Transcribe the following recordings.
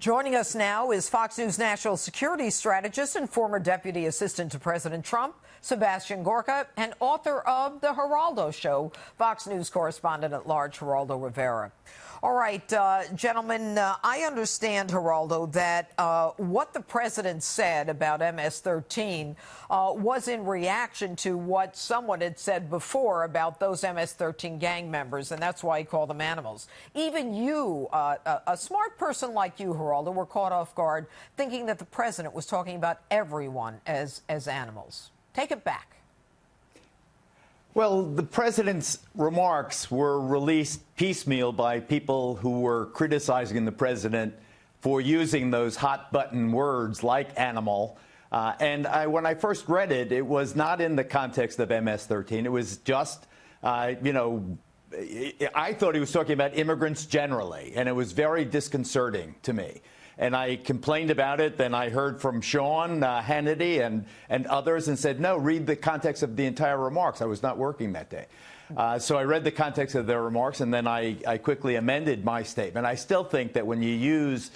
Joining us now is Fox News national security strategist and former deputy assistant to President Trump, Sebastian Gorka, and author of The Geraldo Show, Fox News correspondent at large, Geraldo Rivera. All right, gentlemen, I understand, Geraldo, that what the president said about MS-13 was in reaction to what someone had said before about those MS-13 gang members, and that's why he called them animals. Even you, a smart person like you, Geraldo, were caught off guard thinking that the president was talking about everyone as animals. Take it back. Well, the president's remarks were released piecemeal by people who were criticizing the president for using those hot-button words like animal. When I first read it, it was not in the context of MS-13. It was just, I thought he was talking about immigrants generally, and it was very disconcerting to me. And I complained about it. Then I heard from Sean Hannity and others and said, no, read the context of the entire remarks. I was not working that day. So I read the context of their remarks, and then I quickly amended my statement. I still think that when you use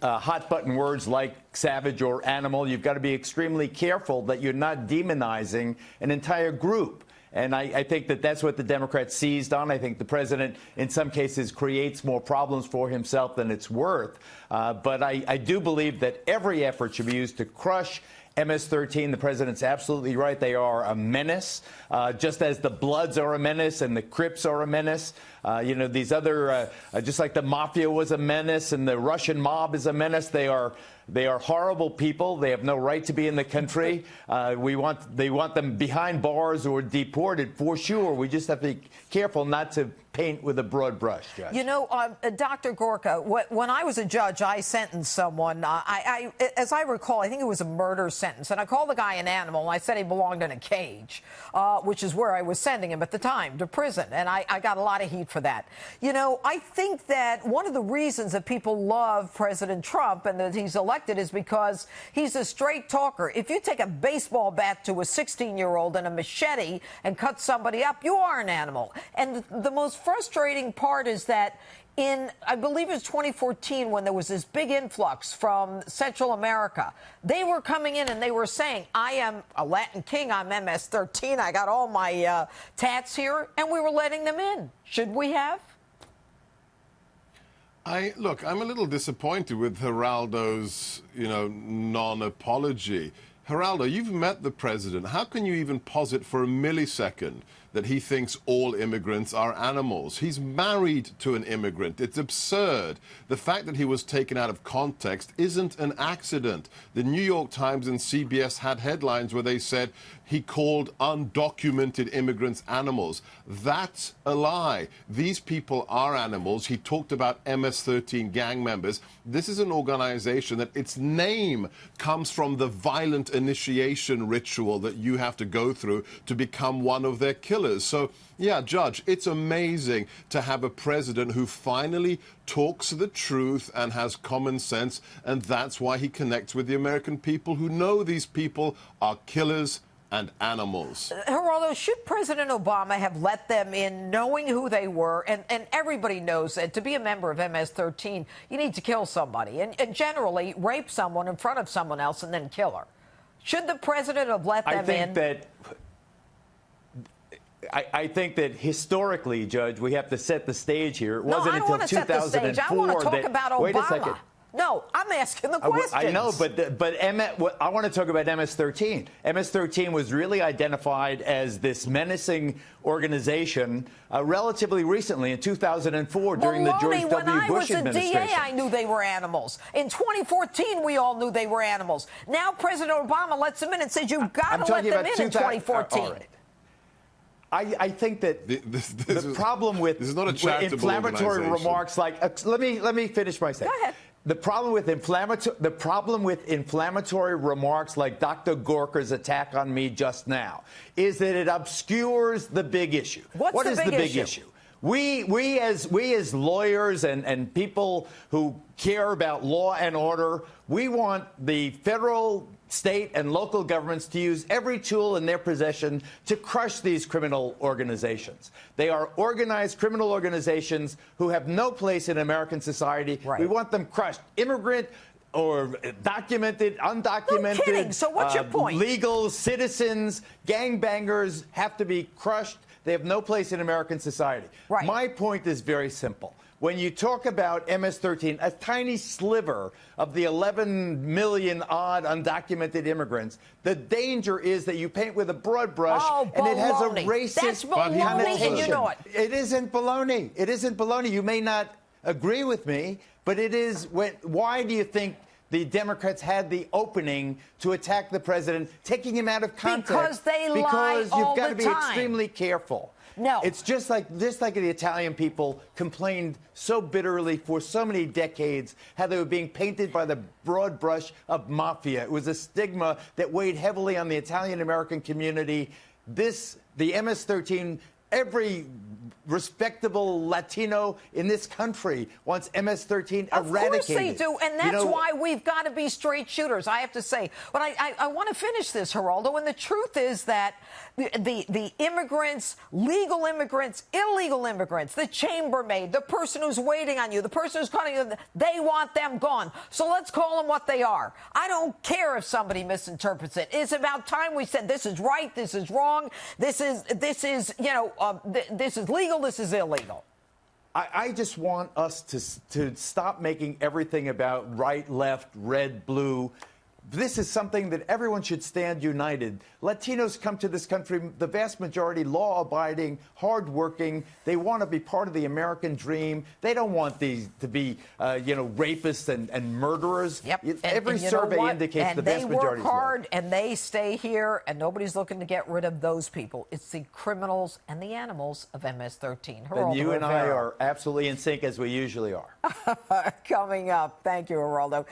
hot-button words like savage or animal, you've got to be extremely careful that you're not demonizing an entire group. And I think that that's what the Democrats seized on. I think the president, in some cases, creates more problems for himself than it's worth. But I do believe that every effort should be used to crush MS-13. The president's absolutely right. They are a menace, just as the Bloods are a menace and the Crips are a menace. These other, just like the mafia was a menace and the Russian mob is a menace, they are horrible people. They have no right to be in the country. They want them behind bars or deported for sure. We just have to be careful not to paint with a broad brush, Judge. You know, Dr. Gorka, when I was a judge, I sentenced someone. As I recall, I think it was a murder sentence. And I called the guy an animal. And I said he belonged in a cage, which is where I was sending him at the time, to prison. And I got a lot of heat for that. You know, I think that one of the reasons that people love President Trump and that he's elected is because he's a straight talker. If you take a baseball bat to a 16-year-old and a machete and cut somebody up, you are an animal. And the most frustrating part is that I believe it was 2014 when there was this big influx from Central America. They were coming in and they were saying, I am a Latin king, I'm MS-13, I got all my tats here, and we were letting them in. Should we have? Look, I'm a little disappointed with Geraldo's, non-apology. Geraldo, you've met the president. How can you even posit for a millisecond that he thinks all immigrants are animals? He's married to an immigrant. It's absurd. The fact that he was taken out of context isn't an accident. The New York Times and CBS had headlines where they said he called undocumented immigrants animals. That's a lie. These people are animals. He talked about MS-13 gang members. This is an organization that its name comes from the violent initiation ritual that you have to go through to become one of their killers. So, yeah, Judge, it's amazing to have a president who finally talks the truth and has common sense, and that's why he connects with the American people who know these people are killers and animals. Geraldo, should President Obama have let them in knowing who they were? And everybody knows that to be a member of MS-13, you need to kill somebody and generally rape someone in front of someone else and then kill her. Should the president have let them in? I think that historically, Judge, we have to set the stage here. It wasn't until 2004 set the stage. I want to talk about Obama. Wait a second. No, I'm asking the questions. I know, but I want to talk about MS-13. MS-13 was really identified as this menacing organization relatively recently in 2004 during the George W. Bush administration. When I was a DA, I knew they were animals. In 2014, we all knew they were animals. Now President Obama lets them in and says you've got to let them in 2014. All right. I think that the problem with inflammatory remarks like let me finish my sentence. Go ahead. The problem with inflammatory remarks like Dr. Gorka's attack on me just now is that it obscures the big issue. What is the big issue? We as lawyers and people who care about law and order, we want the federal, state, and local governments to use every tool in their possession to crush these criminal organizations. They are organized criminal organizations who have no place in American society. Right. We want them crushed. Immigrant or documented, undocumented. No kidding. So what's your point? Legal citizens, gangbangers have to be crushed. They have no place in American society. Right. My point is very simple. When you talk about MS-13, a tiny sliver of the 11 million odd undocumented immigrants, the danger is that you paint with a broad brush and it has a racist That's baloney, and you know it. It isn't baloney. It isn't baloney. You may not agree with me, but it is. Why do you think the Democrats had the opening to attack the president, taking him out of context? Because they lie Because all you've got the to be time. extremely careful. No. It's just like the Italian people complained so bitterly for so many decades how they were being painted by the broad brush of mafia. It was a stigma that weighed heavily on the Italian-American community. The MS-13, every respectable Latino in this country wants MS-13 eradicated. Of course they do, and that's You know, why we've got to be straight shooters, I have to say. But I want to finish this, Geraldo, and the truth is that the immigrants, legal immigrants, illegal immigrants, the chambermaid, the person who's waiting on you, the person who's calling you, they want them gone. So let's call them what they are. I don't care if somebody misinterprets it. It's about time we said this is right, this is wrong, this is this is legal, this is illegal. I just want us to stop making everything about right, left, red, blue. This is something that everyone should stand united. Latinos come to this country, the vast majority, law-abiding, hard-working. They want to be part of the American dream. They don't want these to be, rapists and murderers. Yep. Every survey indicates the vast majority. They work hard and they stay here, and nobody's looking to get rid of those people. It's the criminals and the animals of MS-13. And you and I are absolutely in sync, as we usually are. Coming up. Thank you, Geraldo.